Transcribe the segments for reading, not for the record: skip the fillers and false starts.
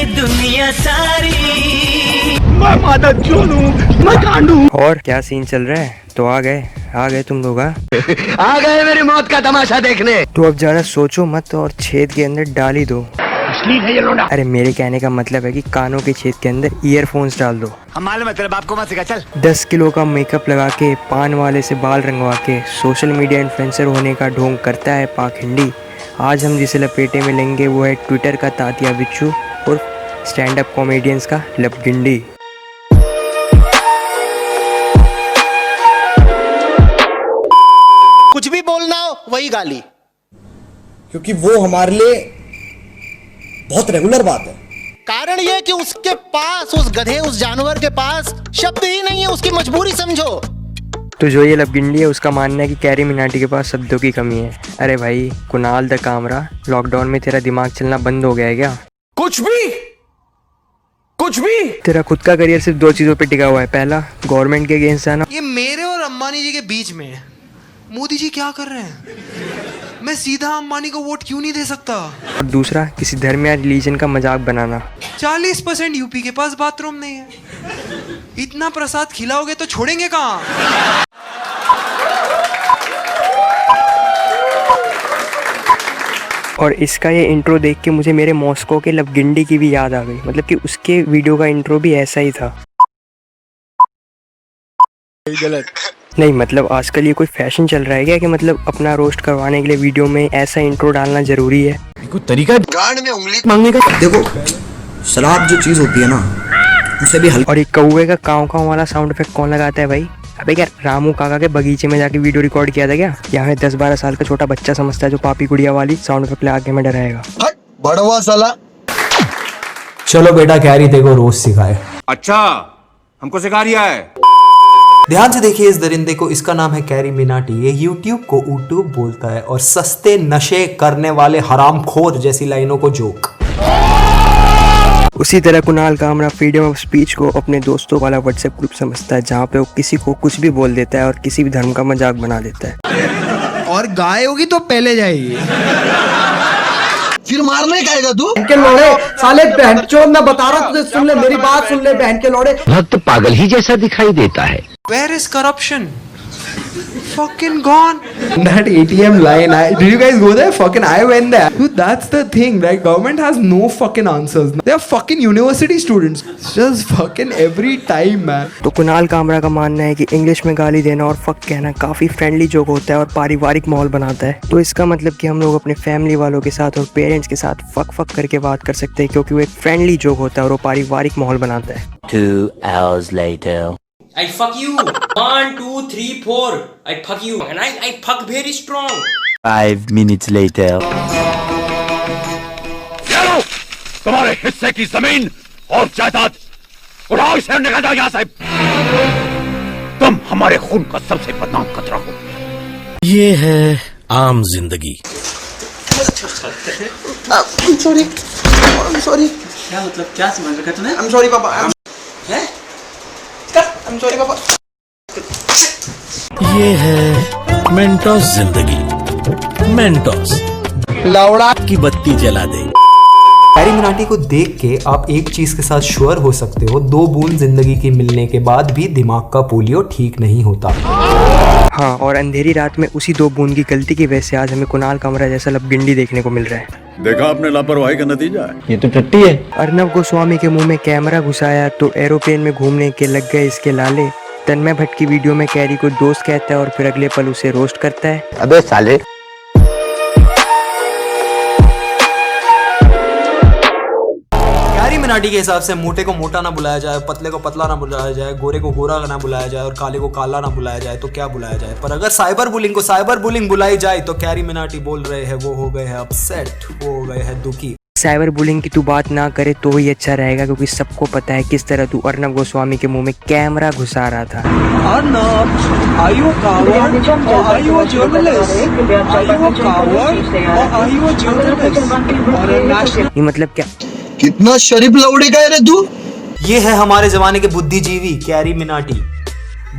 दुनिया सारी। मैं माता चोर हूँ, मैं कांडू। और क्या सीन चल रहा है? तो आ गए तुम लोग। आ गए मेरी मौत का तमाशा देखने। तो अब ज्यादा सोचो मत और छेद के अंदर डाल ही दो। अरे मेरे कहने का मतलब है कि कानों के छेद के अंदर ईयरफोन्स डाल दो। हम मालूम है तेरे बाप को मत सिखा, चल। 10 किलो का मेकअप लगा के, पान वाले से बाल रंगवा के सोशल मीडिया इन्फ्लुएंसर होने का ढोंग करता है पाखंडी। आज हम जिसे लपेटे में लेंगे वो है ट्विटर का तातिया बिच्छू और स्टैंड अप कॉमेडियंस का लपगिंडी। कुछ भी बोलना हो वही गाली, क्योंकि वो हमारे लिए बहुत रेगुलर बात है। कारण ये कि उसके पास, उस गधे, उस जानवर के पास शब्द ही नहीं है, उसकी मजबूरी समझो। तो जो ये लपगिंडी है उसका मानना है कि कैरी मिनाटी के पास शब्दों की कमी है। अरे भाई कुणाल द कामरा, लॉकडाउन में तेरा दिमाग चलना बंद हो गया है क्या? कुछ भी तेरा खुद का करियर सिर्फ 2 चीजों पे टिका हुआ है। पहला, गवर्नमेंट के अगेंस्ट आना। ये मेरे और अंबानी जी के बीच में है। मोदी जी क्या कर रहे हैं? मैं सीधा अंबानी को वोट क्यों नहीं दे सकता? और दूसरा, किसी धर्म या रिलीजन का मजाक बनाना। 40% यूपी के पास बाथरूम नहीं है। इतना प्रसाद खिलाओगे तो छोड़ेंगे कहाँ? और इसका ये इंट्रो देख के मुझे मेरे मॉस्को के लपगिंडी की भी याद आ गई। मतलब कि उसके वीडियो का इंट्रो भी ऐसा ही था। गलत नहीं, मतलब आजकल ये कोई फैशन चल रहा है क्या कि मतलब अपना रोस्ट करवाने के लिए वीडियो में ऐसा इंट्रो डालना जरूरी है? कोई तरीका गांड में उंगली मांगने का। देखो, शराब जो चीज होती है ना, उसे भी हल्का। और ये कौवे का काव काव वाला साउंड इफेक्ट कौन लगाता है भाई? अबे क्या रामू काका के बगीचे में जाके वीडियो रिकॉर्ड किया था क्या? यहाँ 10-12 साल का छोटा बच्चा समझता है जो पापी गुड़िया वाली साउंड इफेक्ट लगा के हमें डराएगा। बड़वा साला। चलो बेटा, कैरी तेरे को रोज सिखाए। अच्छा, हमको सिखा रिया है। ध्यान से देखिए इस दरिंदे को। इसका नाम है कैरी मिनाटी। ये यूट्यूब को यूट्यूब बोलता है और सस्ते नशे करने वाले हरामखोर जैसी लाइनों को जोक। उसी तरह Kunal Kamra freedom of speech को अपने दोस्तों वाला व्हाट्सएप ग्रुप समझता है जहाँ पे वो किसी को कुछ भी बोल देता है और किसी भी धर्म का मजाक बना देता है। और गाय होगी तो पहले जाएगी। फिर मारने का आएगा तू? बहन के लोड़े साले, बहन चोद, मैं बता रहा हूँ तुझे, सुन ले मेरी बात, सुन ले बहन के लोड़े। भक्त पागल ही जैसा दिखाई देता है। Where is corruption? Fucking gone. That ATM line, did you guys go there? Fucking I went there. Dude, that's the thing, right? Government has no fucking answers. They are fucking university students. It's just fucking every time, man. तो कुणाल कामरा का मानना है कि English में गाली देना और fuck कहना काफी फ्रेंडली जोक होता है और पारिवारिक माहौल बनाता है। तो इसका मतलब कि हम लोग अपने फैमिली वालों के साथ और पेरेंट्स के साथ फक करके बात कर सकते हैं क्योंकि वो एक फ्रेंडली जोक होता है और वो पारिवारिक माहौल बनाता है। 2 hours later. I fuck you. 1, 2, 3, 4. I fuck you. And I fuck very strong. 5 minutes later. तुम्हारे हिस्से की जमीन और जायदाद उठाओ, इसे निकाल दो यहाँ से। तुम हमारे खून का सबसे बदनाम खतरा हो। ये है आम जिंदगी। I'm sorry. क्या मतलब, क्या समझ रखा तूने? I'm sorry पापा। I'm sorry पापा। ये है मेंटोस जिंदगी। मेंटोस लौड़ा की बत्ती जला दे। कैरी मिनाटी को देख के आप एक चीज के साथ श्योर हो सकते हो, 2 बूंद जिंदगी की मिलने के बाद भी दिमाग का पोलियो ठीक नहीं होता। हाँ, और अंधेरी रात में उसी 2 बूंद की गलती की वजह से आज हमें कुणाल कामरा जैसा लपगिंडी देखने को मिल रहा है। देखा आपने लापरवाही का नतीजा है। ये तो टट्टी है। अर्नब गोस्वामी के मुंह में कैमरा घुसाया तो एरोप्लेन में घूमने के लग गए इसके लाले। तन्मय भट्ट की वीडियो में कैरी को दोस्त कहता है और फिर अगले पल उसे रोस्ट करता है। अबे साले। कैरी मिनाटी के हिसाब से मोटे को मोटा ना बुलाया जाए, पतले को पतला ना बुलाया जाए, गोरे को गोरा ना बुलाया जाए और काले को काला ना बुलाया जाए तो क्या बुलाया जाए? पर अगर साइबर बुलिंग को साइबर बुलिंग बुलाई जाए तो कैरी मिनाटी बोल रहे हैं वो हो गए हैं अपसेट, वो हो गए हैं दुखी। साइबर बुलिंग की तू बात ना करे तो ही अच्छा रहेगा क्योंकि सबको पता है किस तरह तू अर्नब गोस्वामी के मुंह में कैमरा घुसा रहा था। Arnab, are you a coward or are you a journalist? Are you a coward or are you a journalist? और a national? ये मतलब क्या? कितना शरीफ लौड़े का है रे तू? ये है हमारे जमाने के बुद्धिजीवी कैरी मिनाटी।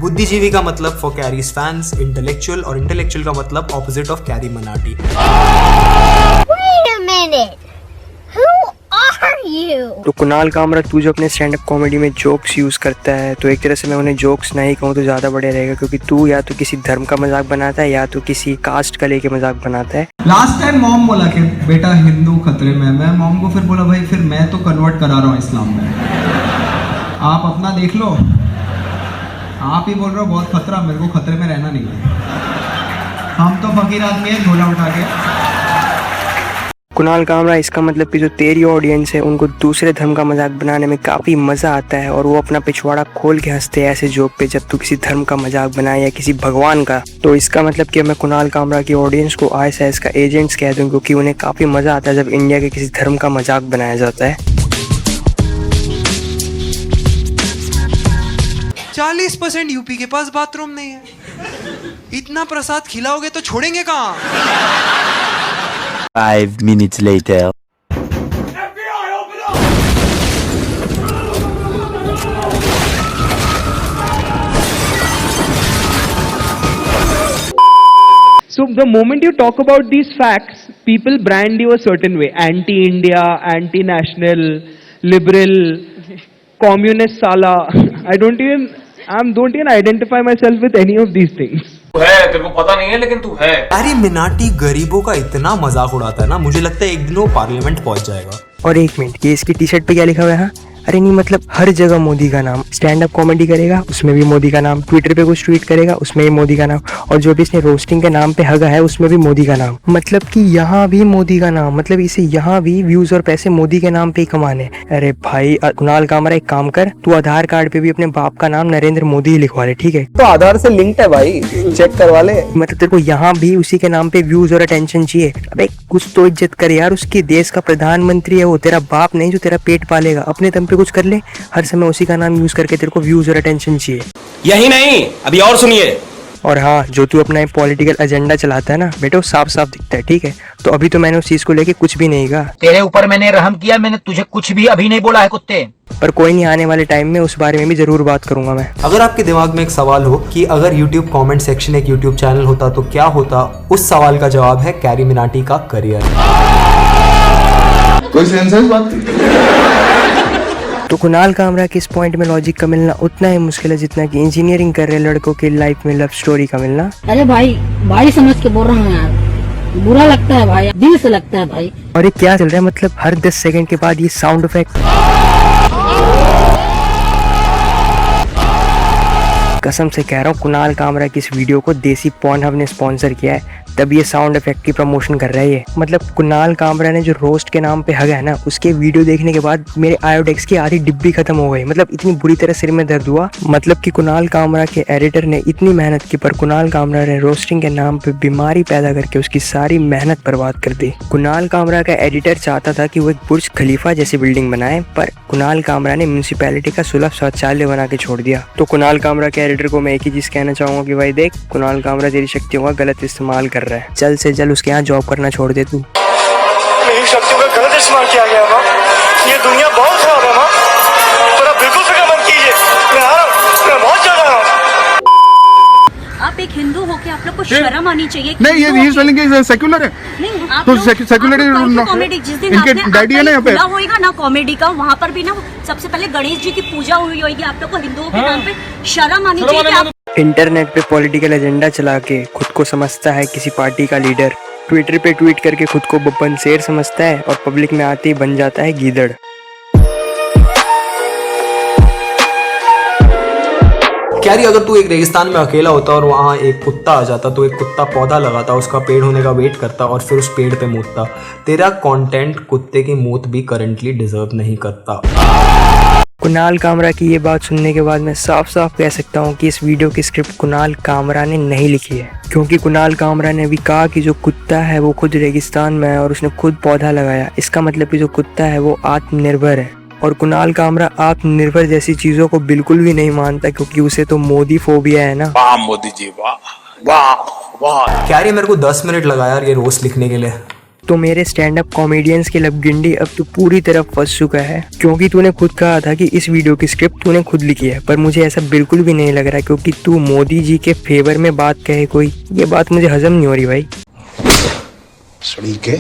बुद्धिजीवी का मतलब फॉर कैरीज फैंस इंटेलेक्चुअल, और इंटेलेक्चुअल का मतलब opposite of carry Minati. Wait a minute. Who are you. तो कुणाल कामरा, तू जो अपने स्टैंड अप कॉमेडी में जोक्स यूज करता है, तो एक तरह से मैं उन्हें जोक्स नहीं कहूँ तो ज्यादा बढ़िया रहेगा, क्योंकि तू या तो किसी धर्म का मजाक बनाता है या तो किसी कास्ट का लेके मजाक बनाता है। लास्ट टाइम मॉम बोला कि बेटा हिंदू खतरे में, मैं मॉम को फिर बोला भाई फिर मैं तो कन्वर्ट करा रहा हूँ इस्लाम में, आप अपना देख लो। आप ही बोल रहे हो बहुत खतरा, मेरे को खतरे में रहना नहीं है, हम तो फकीर आदमी है झोला उठा के। कुणाल कामरा, इसका मतलब कि जो तेरी ऑडियंस है उनको दूसरे धर्म का मजाक बनाने में काफ़ी मज़ा आता है और वो अपना पिछवाड़ा खोल के हंसते हैं ऐसे जोक पे जब तू किसी धर्म का मजाक बनाए या किसी भगवान का। तो इसका मतलब कि मैं कुणाल कामरा की ऑडियंस को ISIS का एजेंट्स कह दूँ, क्योंकि उन्हें काफ़ी मज़ा आता है जब इंडिया के किसी धर्म का मजाक बनाया जाता है। 40% यूपी के पास बाथरूम नहीं है, इतना प्रसाद खिलाओगे तो छोड़ेंगे कहाँ? 5 minutes later. So the moment you talk about these facts, people brand you a certain way: anti-India, anti-national, liberal, communist sala. I don't even identify myself with any of these things. है, तेरे को पता नहीं है लेकिन तू है। Carry Minati गरीबों का इतना मजाक उड़ाता है ना, मुझे लगता है एक दिन वो पार्लियामेंट पहुंच जाएगा। और एक मिनट, ये इसकी टी शर्ट पे क्या लिखा हुआ है? हाँ? अरे नहीं, मतलब हर जगह मोदी का नाम। स्टैंड अप कॉमेडी करेगा उसमें भी मोदी का नाम, ट्विटर पे कुछ ट्वीट करेगा उसमें भी मोदी का नाम, और जो भी इसने रोस्टिंग के नाम पे हगा है उसमें भी मोदी का नाम। मतलब कि यहाँ भी मोदी का नाम, मतलब इसे यहाँ भी व्यूज और पैसे मोदी के नाम पे ही कमाने। अरे भाई कुणाल कामरा, एक काम कर, तू आधार कार्ड पे भी अपने बाप का नाम नरेंद्र मोदी ही लिखवा ले, ठीक है? तो आधार से लिंक्ड है भाई, चेक करवा ले। मतलब तेरे को यहाँ भी उसी के नाम पे व्यूज और अटेंशन चाहिए? अबे कुछ तो इज्जत कर यार, उसके देश का प्रधानमंत्री है वो, तेरा बाप नहीं जो तेरा पेट पालेगा। अपने दम पे कुछ कर ले, हर समय उसी का नाम यूज करके तेरे को व्यूज और अटेंशन चाहिए। यही नहीं, अभी और सुनिए। और हाँ, जो तू अपना पॉलिटिकल एजेंडा चलाता है ना बेटा, वो साफ साफ दिखता है, ठीक है? तो अभी तो मैंने उस चीज को लेके कुछ भी नहीं कहा। तेरे ऊपर मैंने रहम किया, मैंने तुझे कुछ भी अभी नहीं बोला है कुत्ते। पर कोई नहीं, आने वाले टाइम में उस बारे में भी जरूर बात करूंगा मैं। अगर आपके दिमाग में एक सवाल हो कि अगर YouTube कमेंट सेक्शन एक YouTube चैनल होता तो क्या होता, उस सवाल का जवाब है कैरी मिनाटी का करियर। कोई सेंस है इस बात की? तो कुणाल कामरा के इस पॉइंट में लॉजिक का मिलना उतना ही मुश्किल है जितना कि इंजीनियरिंग कर रहे लड़कों की लाइफ में लव स्टोरी का मिलना। अरे भाई समझ के बोल रहा हूँ यार, बुरा लगता है भाई, दिल से लगता है भाई। और ये क्या चल रहा है, मतलब हर 10 सेकंड के बाद ये साउंड इफेक्ट। कसम से कह रहा हूँ, कुणाल कामरा की इस वीडियो को देसी पॉर्नहब ने स्पॉन्सर किया है, तब ये साउंड इफेक्ट की प्रमोशन कर रहा है ये। मतलब कुणाल कामरा ने जो रोस्ट के नाम पे हगा है ना, उसके वीडियो देखने के बाद मेरे आयोडेक्स की आधी डिब्बी खत्म हो गई। मतलब इतनी बुरी तरह सिर में दर्द हुआ। मतलब कि कुणाल कामरा के एडिटर ने इतनी मेहनत की, पर कुणाल कामरा ने रोस्टिंग के नाम पे बीमारी पैदा करके उसकी सारी मेहनत बर्बाद कर दी। कुणाल कामरा का एडिटर चाहता था कि वो एक बुर्ज खलीफा जैसी बिल्डिंग बनाए, पर कुणाल कामरा ने म्यूनिसिपैलिटी का सुलभ शौचालय बना के छोड़ दिया। तो कुणाल कामरा के एडिटर को मैं एक ही चीज कहना चाहूंगा कि भाई देख, कुणाल कामरा तेरी शक्तियों का गलत इस्तेमाल कर रहा है, जल्द से जल्द उसके यहाँ जॉब करना छोड़ दे तू। मेरी शक्तियों का गलत इस्तेमाल किया गया माँ, ये दुनिया बहुत खराब है माँ, पर आप बिल्कुल फिक्र मत कीजिए, मैं आ रहा हूँ, मैं बहुत जल्द आ रहा हूँ। आप एक हिंदू होके आप लोग को शर्म आनी चाहिए। नहीं, ये स्पेलिंग के सेक्युलर है। नहीं, आप तो लोग सेक्युलर कॉमेडी जिस दिन इनके डैडी है ना यहाँ पे, होएगा ना कॉमेडी का, वहाँ पर भी ना सबसे पहले गणेश जी की पूजा हुई होगी। आप लोग को हिंदुओं के नाम पे शर्म आनी चाहिए कि आप इंटरनेट पे पॉलिटिकल एजेंडा चला के खुद को समझता है किसी पार्टी का लीडर, ट्विटर पे ट्वीट करके खुद को बब्बन शेर समझता है और पब्लिक में आते ही बन जाता है गीदड़। कैरी, अगर तू एक रेगिस्तान में अकेला होता और वहाँ एक कुत्ता आ जाता, तो एक कुत्ता पौधा लगाता, उसका पेड़ होने का वेट करता और फिर उस पेड़ पे मूतता। तेरा कंटेंट कुत्ते की मौत भी करंटली डिजर्व नहीं करता। कुणाल कामरा की ये बात सुनने के बाद मैं साफ साफ कह सकता हूँ कि इस वीडियो की स्क्रिप्ट कुणाल कामरा ने नहीं लिखी है, क्योंकि कुणाल कामरा ने भी कहा कि जो कुत्ता है वो खुद रेगिस्तान में है और उसने खुद पौधा लगाया। इसका मतलब कि जो कुत्ता है वो आत्मनिर्भर है, और कुणाल कामरा आत्मनिर्भर जैसी चीजों को बिल्कुल भी नहीं मानता, क्योंकि उसे तो मोदी फोबिया है ना। वाह मोदी जी, वाह वाह वाह। कैरी, मेरे को 10 मिनट लगा यार ये रोस्ट लिखने के लिए। तो मेरे स्टैंड अप कॉमेडियंस के लबगिंडी अब तू पूरी तरह फंस चुका है, क्योंकि तूने खुद कहा था कि इस वीडियो की स्क्रिप्ट तूने खुद लिखी है, पर मुझे ऐसा बिल्कुल भी नहीं लग रहा, क्योंकि तू मोदी जी के फेवर में बात कहे कोई, ये बात मुझे हजम नहीं हो रही भाई। सड़ी के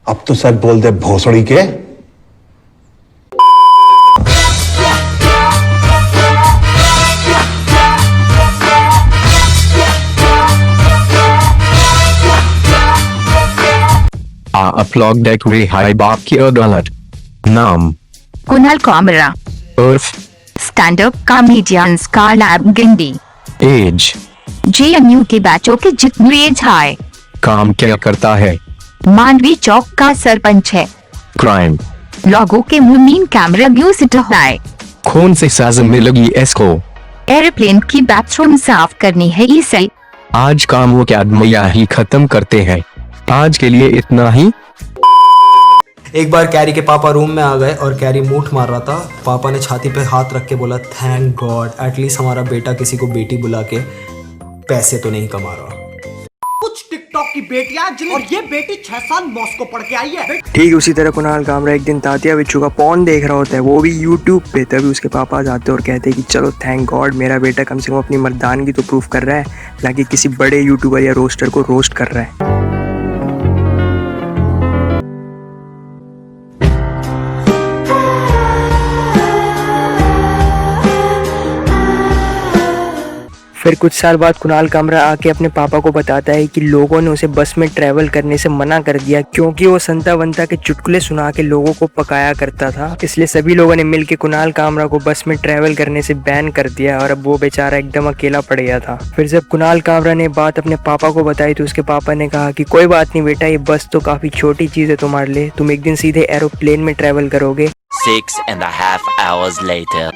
अब तो सच बोल दे भोसड़ी के। अपलॉग डेक वे हाई बाप की अदालत। नाम कुणाल कामरा। उर्फ स्टैंड अप कॉमेडियंस का लैब गिंडी। एज JNU के बैचों के जितनी एज है। काम क्या करता है? मांडवी चौक का सरपंच है। क्राइम लोगों के मुंह में कैमरा यूज है। कौन से साजन में लगी इसको? एयरप्लेन की बाथरूम साफ करनी है इसे। आज काम वो क्या ही खत्म करते हैं। आज के लिए इतना ही। एक बार कैरी के पापा रूम में आ गए और कैरी मूठ मार रहा था। पापा ने छाती पे हाथ रख के बोला, थैंक गॉड एटलीस्ट हमारा बेटा किसी को बेटी बुला के पैसे तो नहीं कमा रहा। कुछ टिकटॉक की बेटियां और ये बेटी 6 साल मॉस्को पढ़ के आई है। ठीक उसी तरह कुणाल कामरा एक दिन तात्या बिच्छू का पॉन देख रहा होता है, वो भी यूट्यूब पे। तभी उसके पापा जाते और कहते हैं कि चलो थैंक गॉड मेरा बेटा कम से कम अपनी मर्दानगी तो प्रूफ कर रहा है, ना कि किसी बड़े यूट्यूबर या रोस्टर को रोस्ट कर रहा है। फिर कुछ साल बाद कुणाल कामरा आके अपने पापा को बताता है कि लोगों ने उसे बस में ट्रैवल करने से मना कर दिया क्योंकि वो संता वंता के चुटकुले सुना के लोगों को पकाया करता था। इसलिए सभी लोगों ने मिलकर कुणाल कामरा को बस में ट्रैवल करने से बैन कर दिया और अब वो बेचारा एकदम अकेला पड़ गया था। फिर जब कुणाल कामरा ने बात अपने पापा को बताई तो उसके पापा ने कहा कि कोई बात नहीं बेटा, ये बस तो काफी छोटी चीज है तुम्हारे लिए, तुम एक दिन सीधे एरोप्लेन में ट्रैवल करोगे। 6.5 hours later.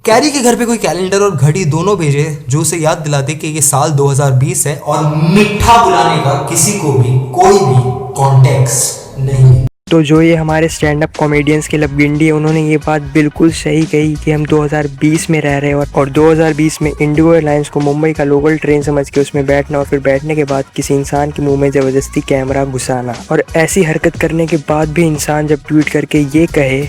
कैरी के घर पे कोई कैलेंडर और घड़ी दोनों भेजे जो उसे याद दिलाते कि ये साल 2020 है और मिठा बुलाने का किसी को भी कोई भी कॉन्टेक्स्ट नहीं। तो जो ये हमारे स्टैंड अप कॉमेडियंस के लबगिंडी है, उन्होंने ये बात बिल्कुल सही कही कि हम 2020 में रह रहे हैं और 2020 में इंडिगो एयरलाइंस को मुंबई का लोकल ट्रेन समझ के उसमें बैठना और फिर बैठने के बाद किसी इंसान के मुंह में जबरदस्ती कैमरा घुसाना और ऐसी हरकत करने के बाद भी इंसान जब ट्वीट करके ये कहे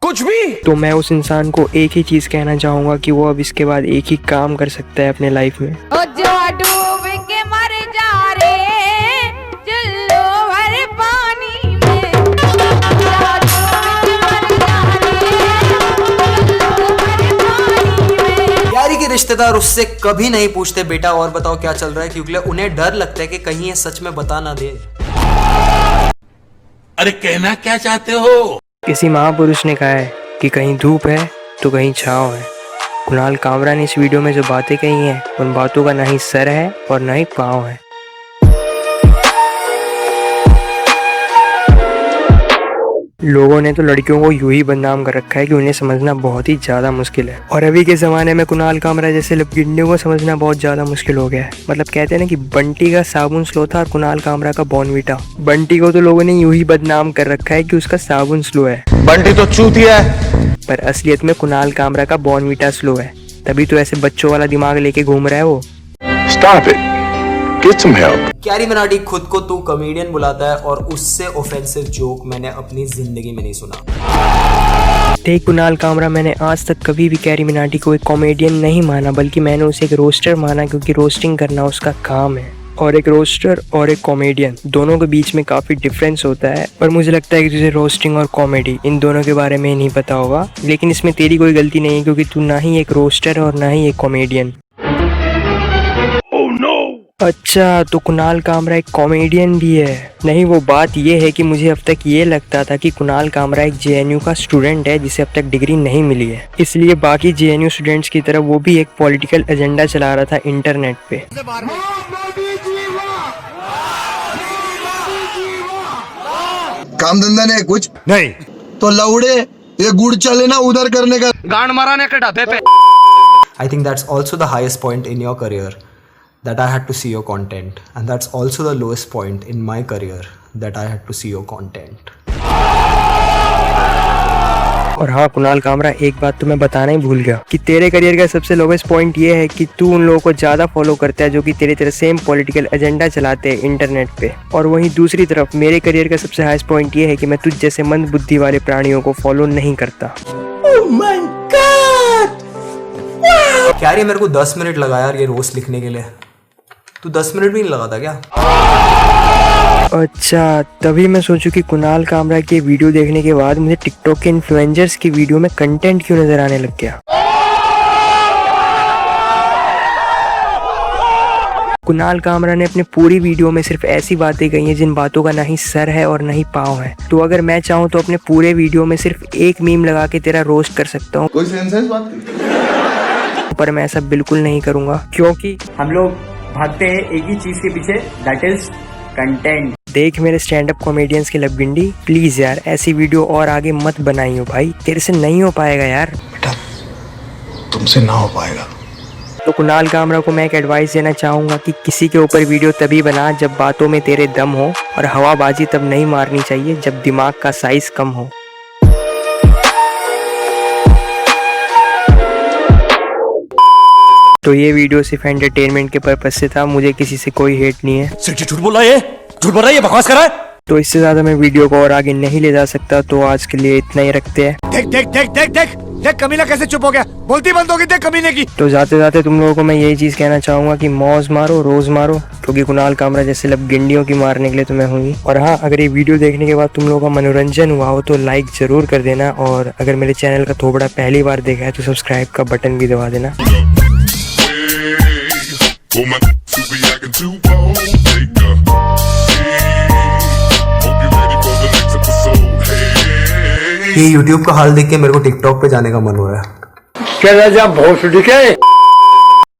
कुछ भी तो मैं उस इंसान को एक ही चीज कहना चाहूंगा कि वो अब इसके बाद एक ही काम कर सकता है अपने लाइफ में। डूब के मर जा रे चलो भर पानी में। कैरी के रिश्तेदार उससे कभी नहीं पूछते बेटा और बताओ क्या चल रहा है, क्योंकि उन्हें डर लगता है कि कहीं ये सच में बता ना दे। अरे कहना क्या चाहते हो? किसी महापुरुष ने कहा है कि कहीं धूप है तो कहीं छांव है। कुणाल कामरा ने इस वीडियो में जो बातें कही हैं उन बातों का ना ही सर है और ना ही पाँव है। लोगों ने तो लड़कियों को यूं ही बदनाम कर रखा है कि उन्हें समझना बहुत ही ज्यादा मुश्किल है और अभी के जमाने में कुणाल कामरा जैसे लबगिंडियों को समझना बहुत ज्यादा मुश्किल हो गया है। मतलब कहते हैं ना कि बंटी का साबुन स्लो था और कुणाल कामरा का बॉर्नवीटा। बंटी को तो लोगों ने यूं ही बदनाम कर रखा है कि उसका साबुन स्लो है, बंटी तो चूतिया है, पर असलियत में कुणाल कामरा का बॉर्नवीटा स्लो है, तभी तो ऐसे बच्चों वाला दिमाग लेके घूम रहा है वो। Stop it. Get some help. Carry Minati खुद को तू कॉमेडियन बुलाता है और उससे ऑफेंसिव जोक मैंने अपनी जिंदगी में नहीं सुना। देख कुणाल कामरा, मैंने आज तक कभी भी कैरी मिनाटी को एक कॉमेडियन नहीं माना, बल्कि मैंने उसे एक रोस्टर माना क्योंकि रोस्टिंग करना उसका काम है। और एक रोस्टर और एक कॉमेडियन दोनों के बीच में काफ़ी डिफरेंस होता है, पर मुझे लगता है कि तुझे रोस्टिंग और कॉमेडी इन दोनों के बारे में नहीं पता होगा। लेकिन इसमें तेरी कोई गलती नहीं है क्योंकि तू ना ही एक रोस्टर और ना ही एक कॉमेडियन। अच्छा, तो कुणाल कामरा एक कॉमेडियन भी है? नहीं, वो बात ये है कि मुझे अब तक ये लगता था कि कुणाल कामरा एक JNU का स्टूडेंट है जिसे अब तक डिग्री नहीं मिली है, इसलिए बाकी JNU स्टूडेंट्स की तरह वो भी एक पॉलिटिकल एजेंडा चला रहा था इंटरनेट पे। काम धंधा नहीं कुछ नहीं तो लौड़े ये गुड़ चले ना उधर करने का गांड माराने के ढाबे पे। I think that's also the highest point in your career, that I had to see your content, and that's also the lowest point in my career, that I had to see your content. और हाँ कुणाल कामरा, एक बात तो मैं बताना ही भूल गया कि तेरे करियर का सबसे लोवेस्ट पॉइंट ये है कि तू उन लोगों को ज़्यादा फॉलो करता है जो कि तेरे तरह सेम पॉलिटिकल एजेंडा चलाते हैं इंटरनेट पे। और वहीं दूसरी तरफ मेरे करियर का सबसे हाईएस्ट पॉइंट ये है कि मैं तुझ जैसे मंद बुद्धि वाले प्राणियों को फॉलो नहीं करता। Oh my God! क्या ये मेरे को 10 मिनट लगा यार ये रोस्ट लिखने के लिए। तू 10 मिनट भी नहीं लगा था क्या? अच्छा, तभी मैं सोचूं कि कुणाल कामरा की वीडियो देखने के बाद मुझे टिकटॉक के इन्फ्लुएंसर्स की वीडियो में कंटेंट क्यों नजर आने लग गया। कुणाल कामरा ने अपने पूरी वीडियो में सिर्फ ऐसी बातें कही हैं जिन बातों का ना ही सर है और ना ही पाँव है। तो अगर मैं चाहूँ तो अपने पूरे वीडियो में सिर्फ एक मीम लगा के तेरा रोस्ट कर सकता हूँ। कोई सेंस है इस बात की? पर मैं ऐसा बिल्कुल नहीं करूँगा, क्योंकि हम लोग भागते हैं एक ही चीज के पीछे, दैट इज कंटेंट। देख मेरे स्टैंड अप कॉमेडियंस की लबगिंडी, प्लीज यार ऐसी वीडियो और आगे मत बनाइयो भाई, तेरे से नहीं हो पाएगा यार। बेटा तुमसे ना हो पाएगा। तो कुणाल कामरा को मैं एक एडवाइस देना चाहूँगा कि किसी के ऊपर वीडियो तभी बना जब बातों में तेरे दम हो, और हवाबाजी तब नहीं मारनी चाहिए जब दिमाग का साइज कम हो। तो ये वीडियो सिर्फ एंटरटेनमेंट के पर्पज से था, मुझे किसी से कोई हेट नहीं है। झूठ बोल रहा है, झूठ बोल रहा है, ये बकवास कर रहा है। तो इससे ज्यादा मैं वीडियो को और आगे नहीं ले जा सकता, तो आज के लिए इतना ही रखते हैं। देख देख देख देख देख देख कमीना कैसे चुप हो गया, बोलती बंद हो गई देख कमीने की। तो जाते जाते तुम लोगों को मैं यही चीज कहना चाहूंगा कि मौज मारो, रोज मारो, क्योंकि कुणाल कामरा जैसे लबगिंडियों की मारने के लिए तो मैं हुई। और हाँ, अगर ये वीडियो देखने के बाद तुम लोगों का मनोरंजन हुआ हो तो लाइक जरूर कर देना, और अगर मेरे चैनल का थोबड़ा पहली बार देखा है तो सब्सक्राइब का बटन भी दबा देना। ये YouTube का हाल देख के मेरे को TikTok पे जाने का मन हो रहा है। क्या भोसड़ी के